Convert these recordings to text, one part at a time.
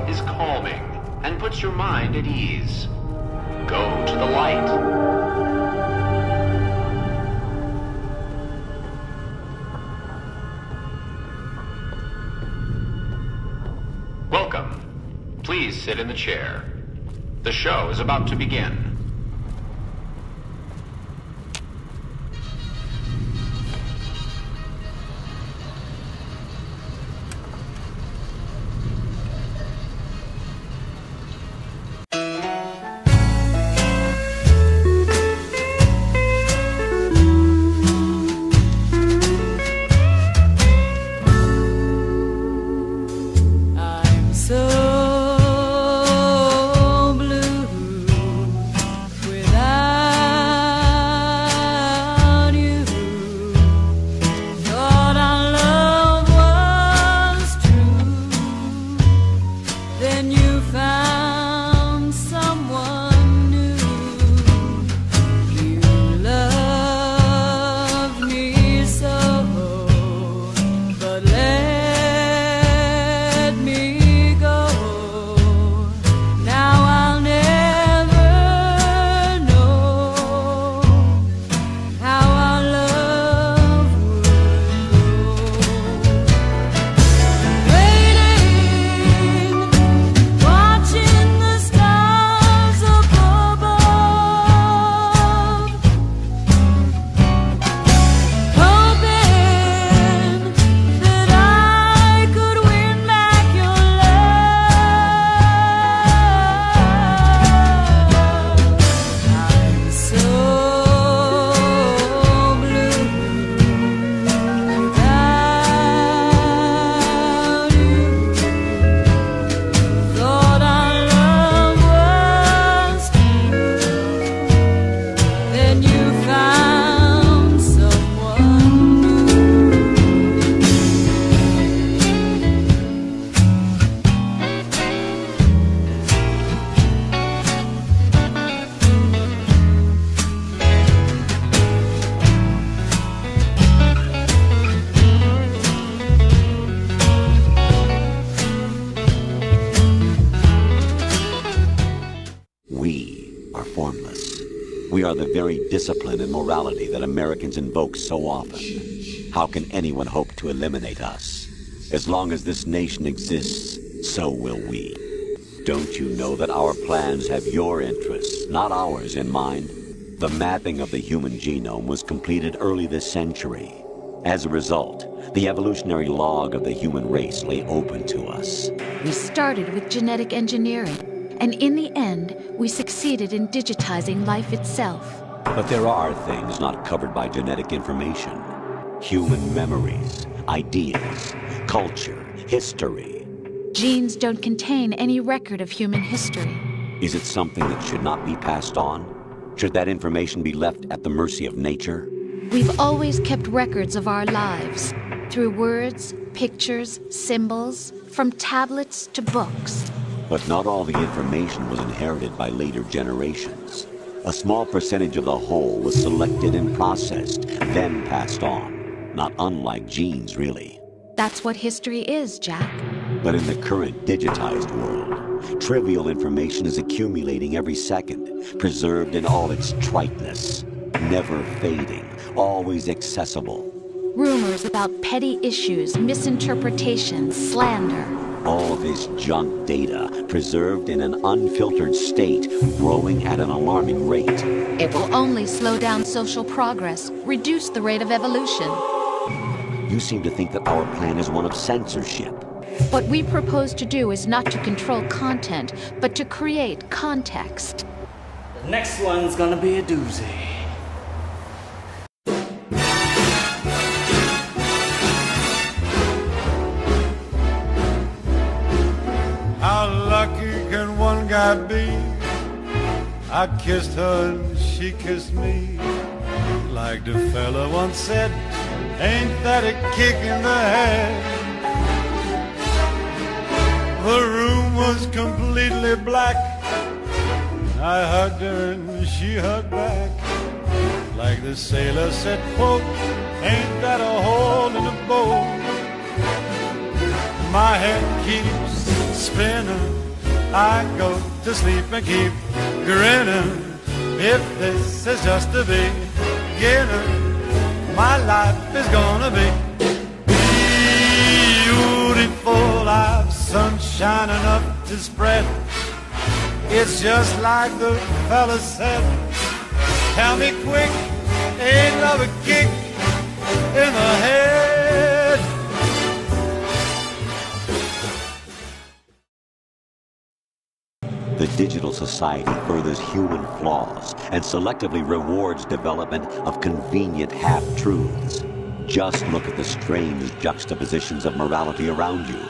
is calming and puts your mind at ease. Go to the light. Welcome. Please sit in the chair. The show is about to begin. We are the very discipline and morality that Americans invoke so often. How can anyone hope to eliminate us? As long as this nation exists, so will we. Don't you know that our plans have your interests, not ours, in mind? The mapping of the human genome was completed early this century. As a result, the evolutionary log of the human race lay open to us. We started with genetic engineering. And in the end, we succeeded in digitizing life itself. But there are things not covered by genetic information. Human memories, ideas, culture, history. Genes don't contain any record of human history. Is it something that should not be passed on? Should that information be left at the mercy of nature? We've always kept records of our lives, through words, pictures, symbols, from tablets to books. But not all the information was inherited by later generations. A small percentage of the whole was selected and processed, then passed on. Not unlike genes, really. That's what history is, Jack. But in the current digitized world, trivial information is accumulating every second, preserved in all its triteness, never fading, always accessible. Rumors about petty issues, misinterpretations, slander. All this junk data, preserved in an unfiltered state, growing at an alarming rate. It will only slow down social progress, reduce the rate of evolution. You seem to think that our plan is one of censorship. What we propose to do is not to control content, but to create context. The next one's gonna be a doozy. I be? I kissed her and she kissed me. Like the fella once said, ain't that a kick in the head? The room was completely black. I hugged her and she hugged back. Like the sailor said, quote, ain't that a hole in the boat? My head keeps spinning, I go to sleep and keep grinning. If this is just the beginning, my life is gonna be beautiful. I've sunshine enough to spread. It's just like the fella said. Tell me quick, ain't love a kick in the head? The digital society furthers human flaws and selectively rewards development of convenient half-truths. Just look at the strange juxtapositions of morality around you.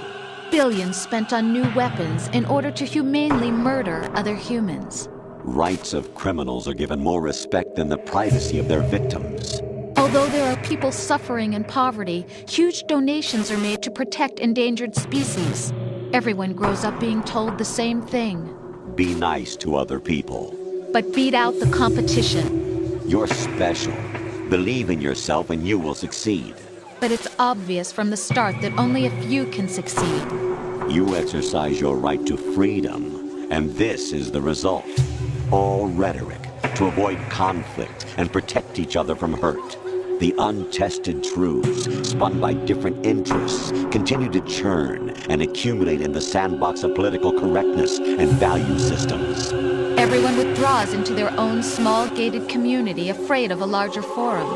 Billions spent on new weapons in order to humanely murder other humans. Rights of criminals are given more respect than the privacy of their victims. Although there are people suffering in poverty, huge donations are made to protect endangered species. Everyone grows up being told the same thing. Be nice to other people. But beat out the competition. You're special. Believe in yourself and you will succeed. But it's obvious from the start that only a few can succeed. You exercise your right to freedom, and this is the result. All rhetoric to avoid conflict and protect each other from hurt. The untested truths, spun by different interests, continue to churn and accumulate in the sandbox of political correctness and value systems. Everyone withdraws into their own small gated community, afraid of a larger forum.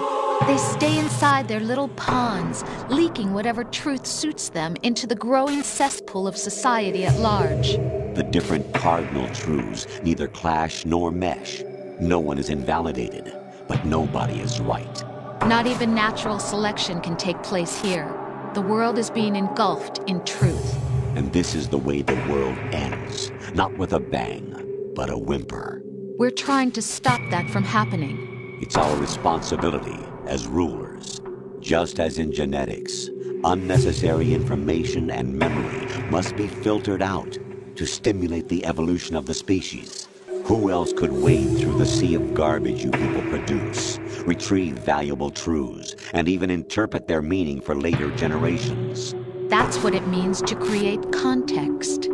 They stay inside their little ponds, leaking whatever truth suits them into the growing cesspool of society at large. The different cardinal truths neither clash nor mesh. No one is invalidated, but nobody is right. Not even natural selection can take place here. The world is being engulfed in truth. And this is the way the world ends. Not with a bang, but a whimper. We're trying to stop that from happening. It's our responsibility as rulers. Just as in genetics, unnecessary information and memory must be filtered out to stimulate the evolution of the species. Who else could wade through the sea of garbage you people produce, retrieve valuable truths, and even interpret their meaning for later generations? That's what it means to create context.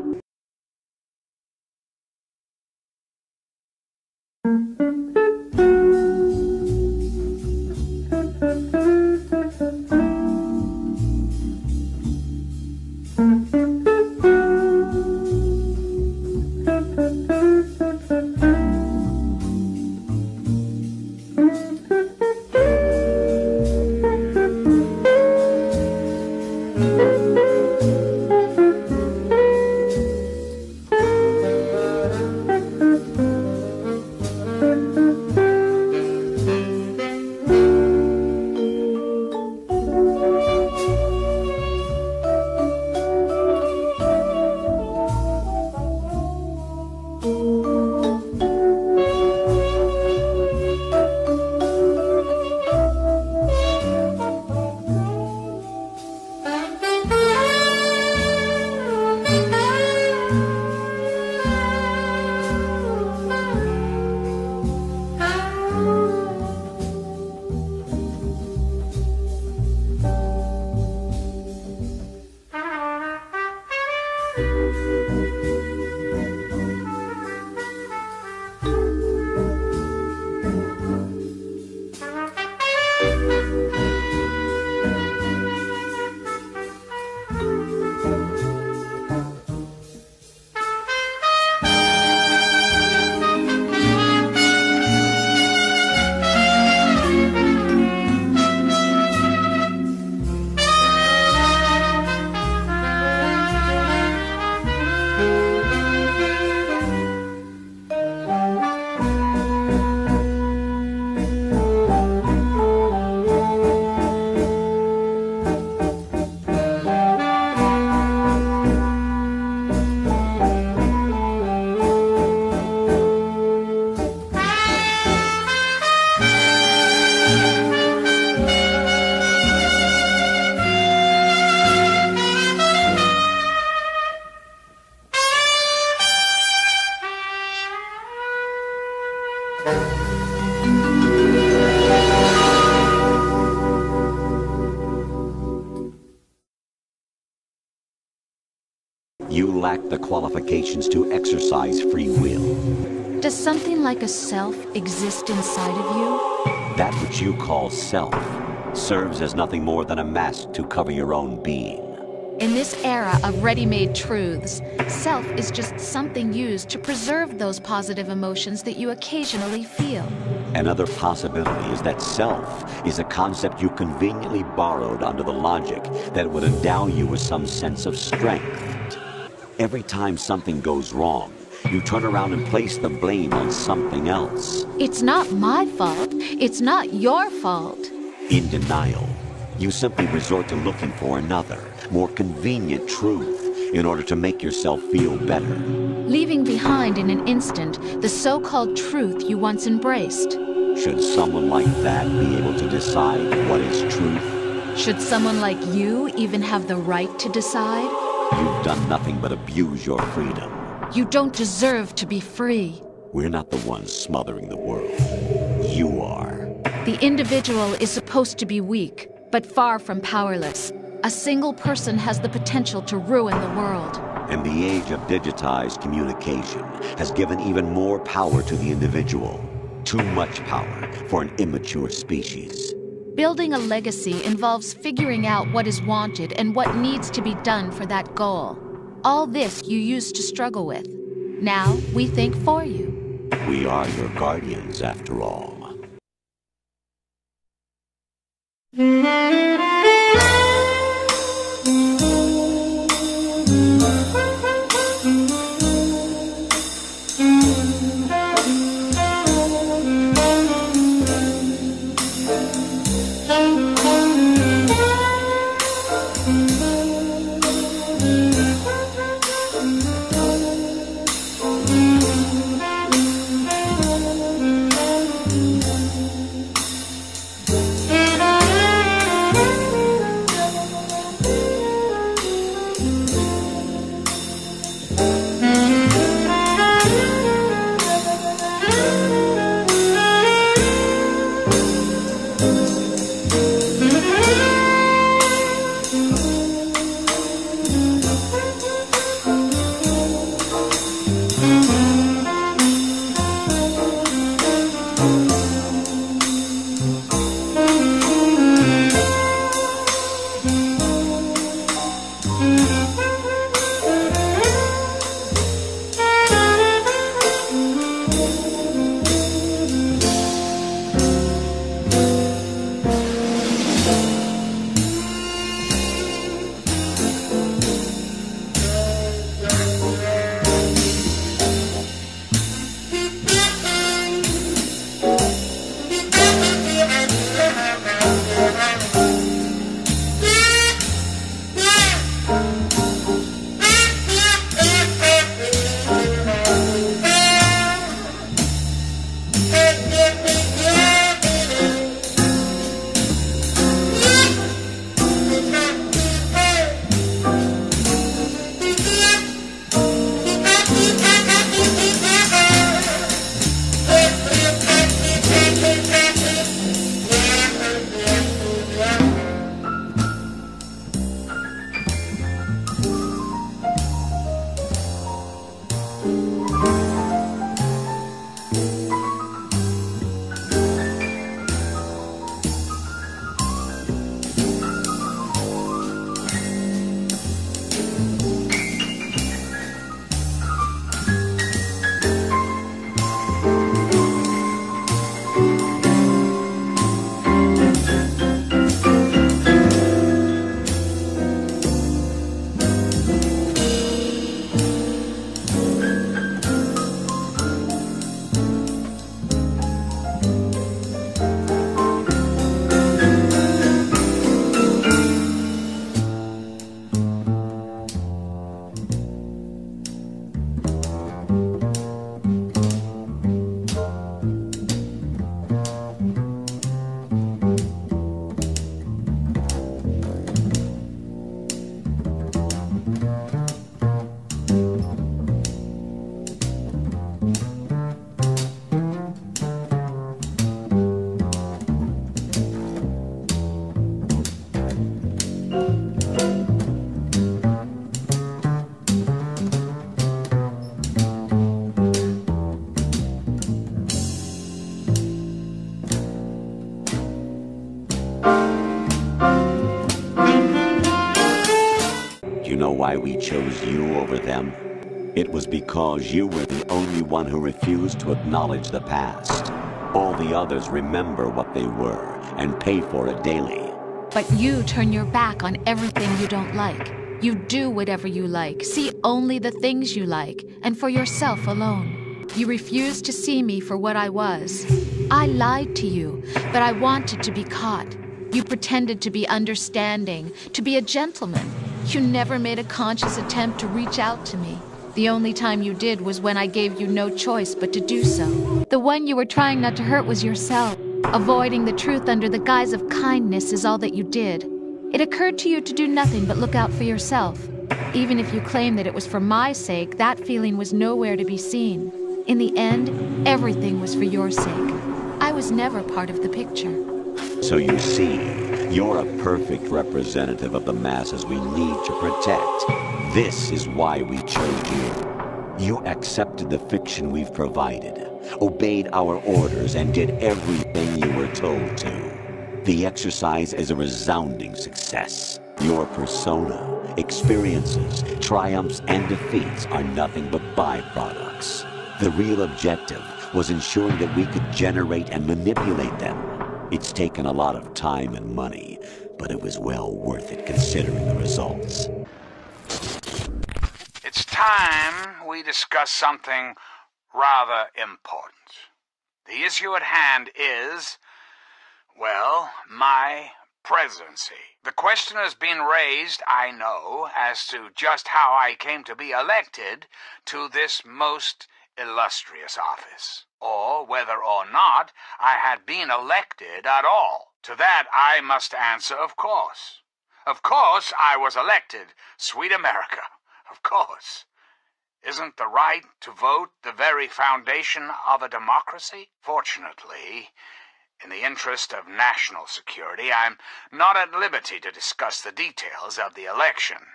You lack the qualifications to exercise free will. Does something like a self exist inside of you? That which you call self serves as nothing more than a mask to cover your own being. In this era of ready-made truths, self is just something used to preserve those positive emotions that you occasionally feel. Another possibility is that self is a concept you conveniently borrowed under the logic that it would endow you with some sense of strength. Every time something goes wrong, you turn around and place the blame on something else. It's not my fault. It's not your fault. In denial, you simply resort to looking for another, more convenient truth in order to make yourself feel better. Leaving behind in an instant the so-called truth you once embraced. Should someone like that be able to decide what is truth? Should someone like you even have the right to decide? You've done nothing but abuse your freedom. You don't deserve to be free. We're not the ones smothering the world. You are. The individual is supposed to be weak, but far from powerless. A single person has the potential to ruin the world. And the age of digitized communication has given even more power to the individual. Too much power for an immature species. Building a legacy involves figuring out what is wanted and what needs to be done for that goal. All this you used to struggle with. Now we think for you. We are your guardians, after all. why we chose you over them? It was because you were the only one who refused to acknowledge the past. All the others remember what they were and pay for it daily. But you turn your back on everything you don't like. You do whatever you like, see only the things you like, and for yourself alone. You refused to see me for what I was. I lied to you, but I wanted to be caught. You pretended to be understanding, to be a gentleman. You never made a conscious attempt to reach out to me. The only time you did was when I gave you no choice but to do so. The one you were trying not to hurt was yourself. Avoiding the truth under the guise of kindness is all that you did. It occurred to you to do nothing but look out for yourself. Even if you claim that it was for my sake, that feeling was nowhere to be seen. In the end, everything was for your sake. I was never part of the picture. So you see, you're a perfect representative of the masses we need to protect. This is why we chose you. You accepted the fiction we've provided, obeyed our orders, and did everything you were told to. The exercise is a resounding success. Your persona, experiences, triumphs, and defeats are nothing but byproducts. The real objective was ensuring that we could generate and manipulate them. It's taken a lot of time and money, but it was well worth it considering the results. It's time we discuss something rather important. The issue at hand is, well, my presidency. The question has been raised, I know, as to just how I came to be elected to this most illustrious office, or whether or not I had been elected at all. To that I must answer, of course. Of course I was elected, sweet America, of course. Isn't the right to vote the very foundation of a democracy? Fortunately, in the interest of national security, I'm not at liberty to discuss the details of the election.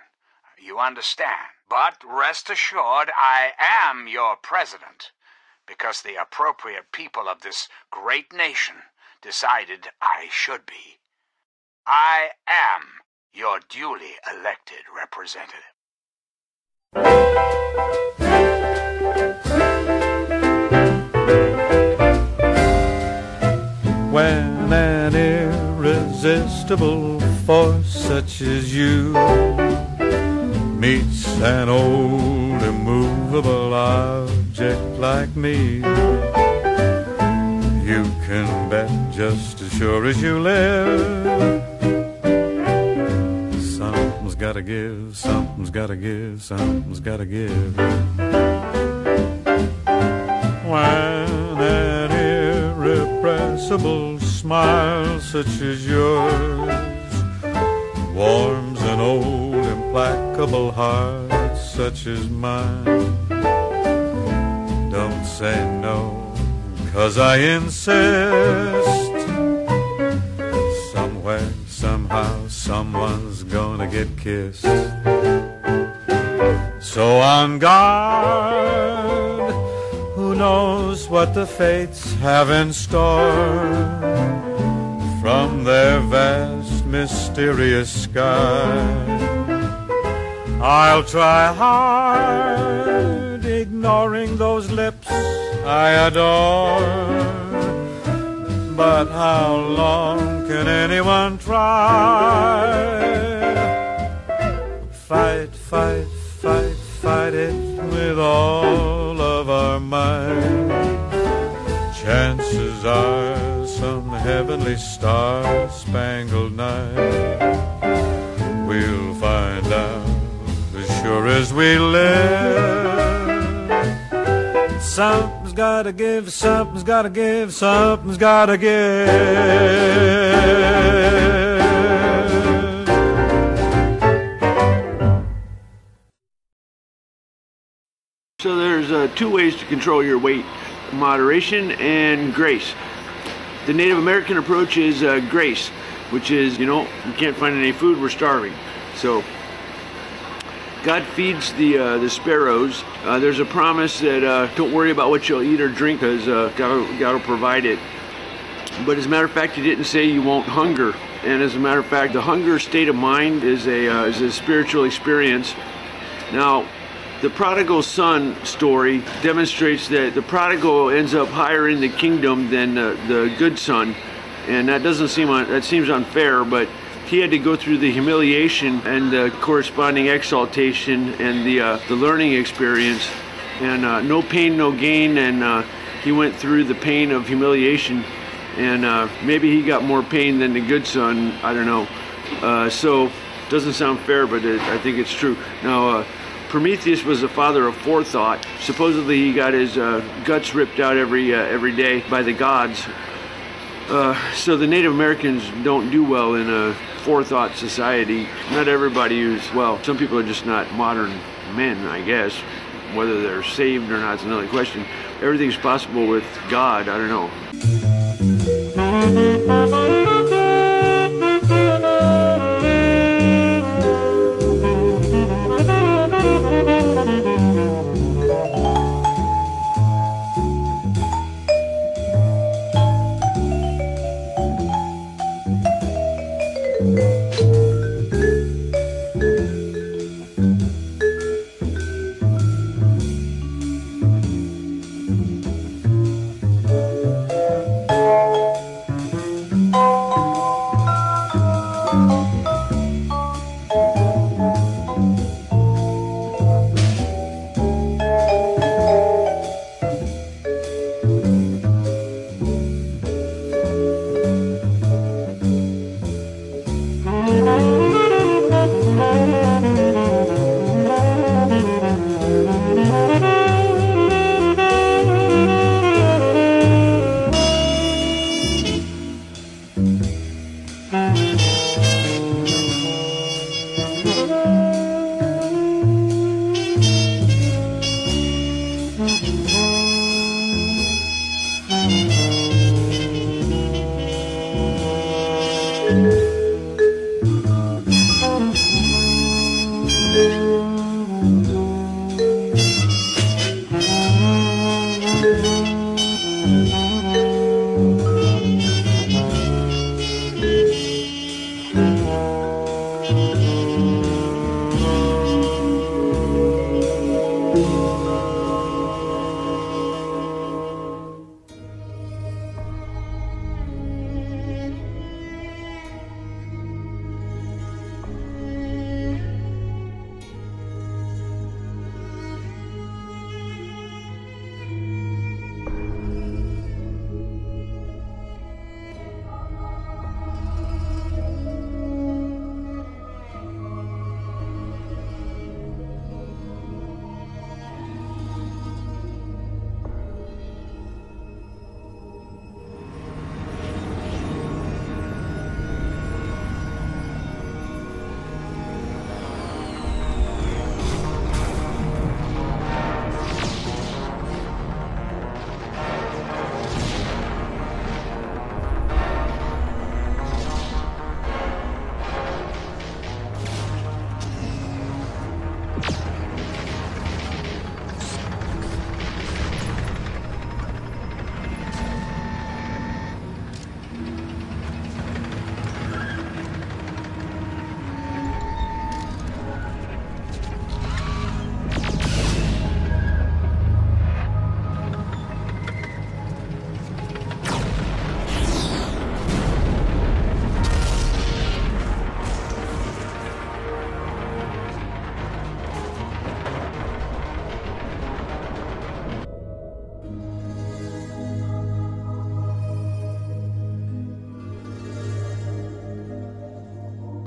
You understand. But rest assured, I am your president, because the appropriate people of this great nation decided I should be. I am your duly elected representative. When an irresistible force such as you meets an old immovable object like me, you can bet just as sure as you live, something's gotta give, something's gotta give, something's gotta give. When an irrepressible smile such as yours warms an old implacable heart such as mine, don't say no, 'cause I insist. Somewhere, somehow, someone's gonna get kissed. So on guard, who knows what the fates have in store from their vast, mysterious sky. I'll try hard, ignoring those lips I adore. But how long can anyone try? Fight, fight, fight, fight it with all of our might. Chances are some heavenly star-spangled night we'll find out as sure as we live. Something's gotta give, something's gotta give, something's gotta give. So there's two ways to control your weight: moderation and grace. The Native American approach is grace, which is, you can't find any food, we're starving. So God feeds the sparrows. There's a promise that don't worry about what you'll eat or drink, because God will provide it. But as a matter of fact, He didn't say you won't hunger. And as a matter of fact, the hunger state of mind is a spiritual experience. Now, the prodigal son story demonstrates that the prodigal ends up higher in the kingdom than the good son, and that seems unfair, but he had to go through the humiliation and the corresponding exaltation and the learning experience, and no pain, no gain, and he went through the pain of humiliation, and maybe he got more pain than the good son. I don't know. So it doesn't sound fair, but I think it's true. Now, Prometheus was the father of forethought. Supposedly he got his guts ripped out every day by the gods. So the Native Americans don't do well in a forethought society. Not everybody is, well, some people are just not modern men, I guess. Whether they're saved or not is another question. Everything's possible with God, I don't know.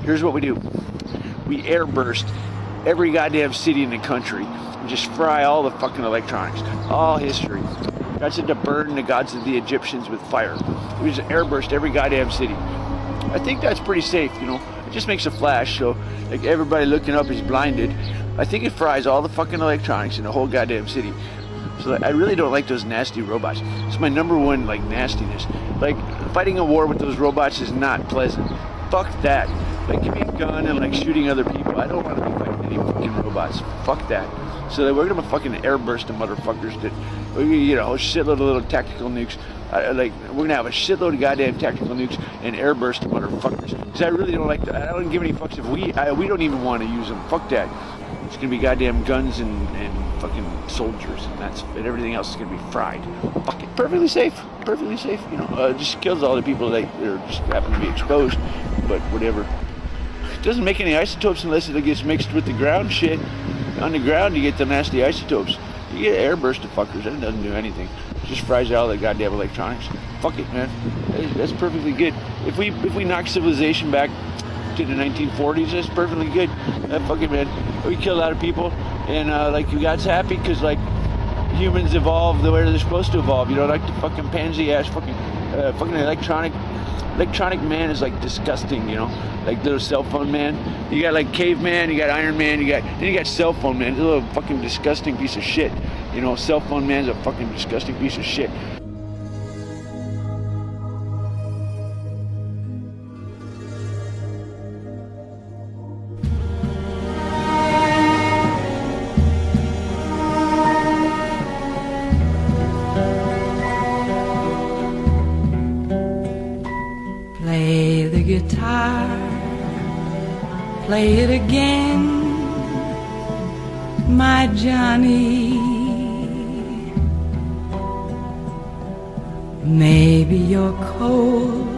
Here's what we do. We airburst every goddamn city in the country and just fry all the fucking electronics. All history. God said to burn the gods of the Egyptians with fire. We just airburst every goddamn city. I think that's pretty safe, you know. It just makes a flash, so like everybody looking up is blinded. I think it fries all the fucking electronics in the whole goddamn city. So I really don't like those nasty robots. It's my number one, like, nastiness. Like, fighting a war with those robots is not pleasant. Fuck that. Like, give me a gun and, like, shooting other people. I don't want to be fighting any fucking robots. Fuck that. So we're gonna fucking airburst the motherfuckers that, you know, a shitload of little tactical nukes. Like, we're gonna have a shitload of goddamn tactical nukes and airburst the motherfuckers. Because I really don't like that. I don't give any fucks if we don't even want to use them. Fuck that. It's gonna be goddamn guns and fucking soldiers, and everything else is gonna be fried. Fuck it. Perfectly safe, you know. Just kills all the people that are just happen to be exposed, but whatever. It doesn't make any isotopes unless it gets mixed with the ground shit. On the ground you get the nasty isotopes. You get airburst of fuckers, and it doesn't do anything. It just fries out all the goddamn electronics. Fuck it, man. That's perfectly good. If we knock civilization back to the 1940s, that's perfectly good. Fuck it, man. We kill a lot of people, and like, you guys happy because, like, humans evolve the way they're supposed to evolve. You know, like the fucking pansy ass fucking electronic man is like disgusting, you know, like little cell phone man. You got like caveman, you got Iron Man, then you got cell phone man. It's a little fucking disgusting piece of shit. You know, cell phone man's a fucking disgusting piece of shit. Play the guitar, play it again, my Johnny. Maybe you're cold,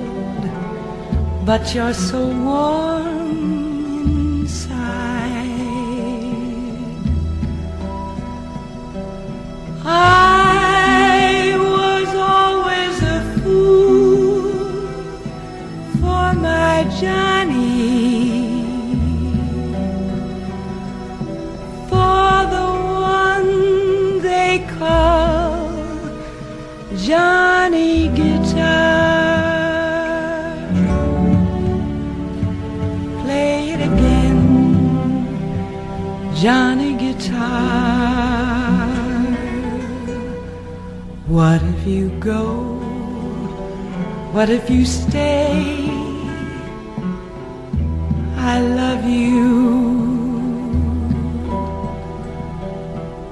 but you're so warm inside. I was always a fool for my Johnny, for the one they call Johnny Guitar. Play it again, Johnny Guitar. What if you go? What if you stay? I love you.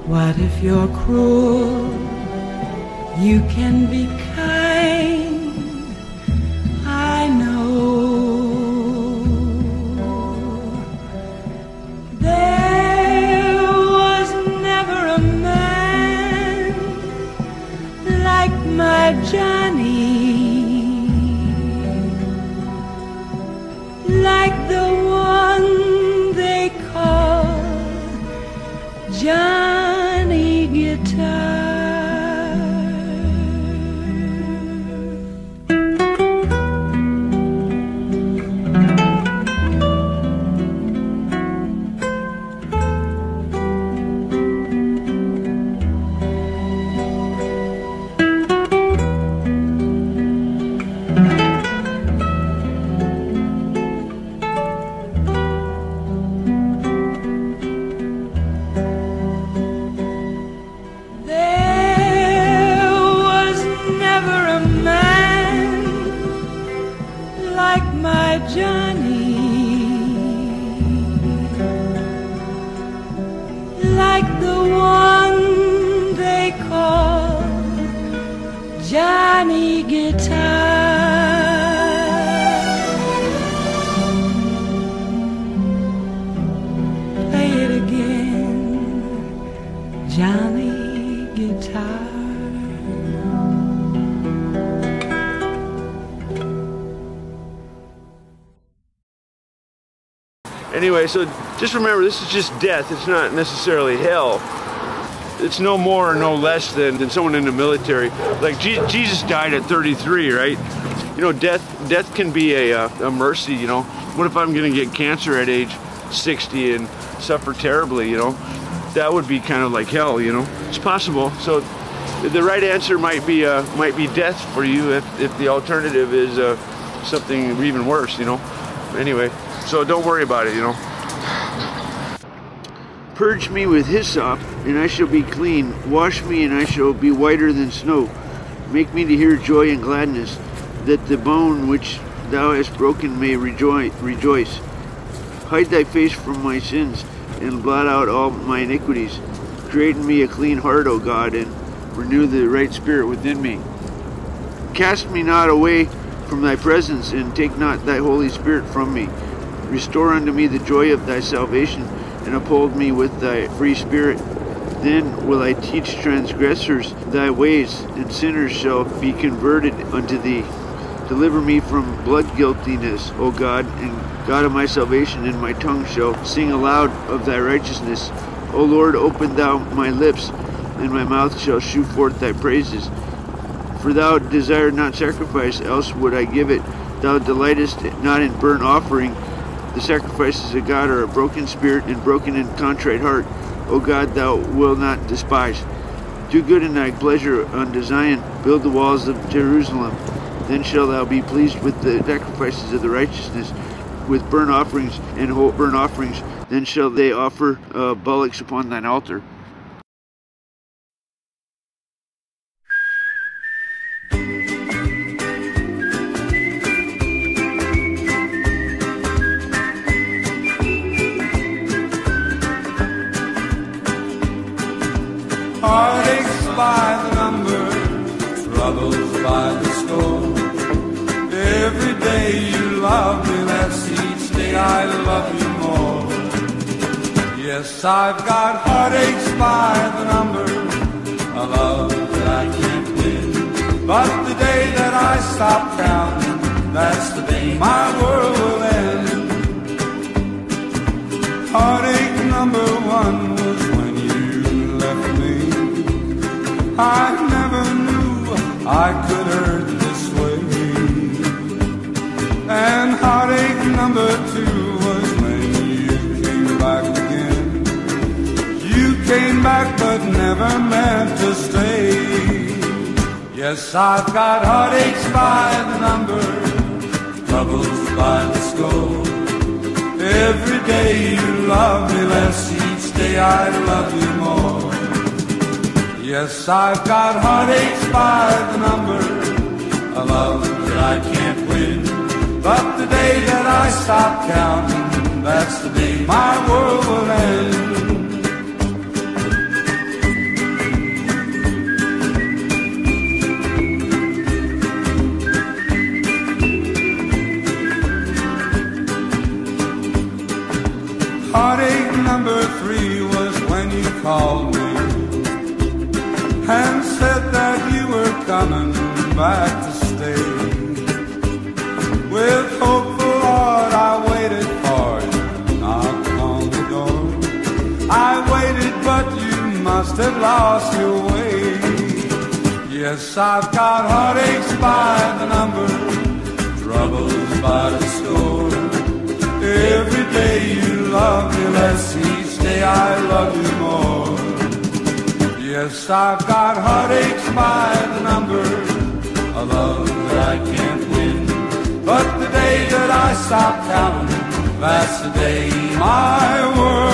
What if you're cruel? You can be kind, I know. There was never a man like my Johnny, like the one they call Johnny Guitar. Johnny Guitar. Play it again, Johnny Guitar. Anyway, so just remember, this is just death. It's not necessarily hell. It's no more or no less than someone in the military. Like Jesus died at 33, right? You know, death can be a mercy, you know. What if I'm gonna get cancer at age 60 and suffer terribly, you know? That would be kind of like hell, you know. It's possible. So the right answer might be death for you if the alternative is something even worse, you know. Anyway, so don't worry about it, you know. Purge me with hyssop, and I shall be clean. Wash me, and I shall be whiter than snow. Make me to hear joy and gladness, that the bone which thou hast broken may rejoice. Hide thy face from my sins, and blot out all my iniquities. Create in me a clean heart, O God, and renew the right spirit within me. Cast me not away from thy presence, and take not thy Holy Spirit from me. Restore unto me the joy of thy salvation, and uphold me with thy free spirit. Then will I teach transgressors thy ways, and sinners shall be converted unto thee. Deliver me from blood guiltiness, O God, and God of my salvation, and my tongue shall sing aloud of thy righteousness. O Lord, open thou my lips, and my mouth shall shew forth thy praises. For thou desired not sacrifice, else would I give it. Thou delightest not in burnt offering. The sacrifices of God are a broken spirit and broken and contrite heart. O God, thou wilt not despise. Do good in thy pleasure unto Zion. Build the walls of Jerusalem. Then shalt thou be pleased with the sacrifices of the righteousness, with burnt offerings and whole burnt offerings. Then shall they offer bullocks upon thine altar. Heartaches by the number, troubles by the score. Every day you love me less, each day I love you more. Yes, I've got heartaches by the number, a love that I can't win. But the day that I stop counting, that's the day my world will end. Heartache number one was when you left me. I never knew I could hurt this way. And heartache number two was when you came back again. You came back but never meant to stay. Yes, I've got heartaches by the number, troubles by the score. Every day you love me less, each day I love you more. Yes, I've got heartaches by the number, a love that I can't win. But the day that I stop counting, that's the day my world will end. Heartache number three was when you called me and said that you were coming back to stay. With hopeful heart I waited for you, knocked on the door. I waited but you must have lost your way. Yes, I've got heartaches by the number, troubles by the score. Every day you love me less, each day I love you more. Yes, I've got heartaches by the number, a love that I can't win. But the day that I stop counting, that's the day my world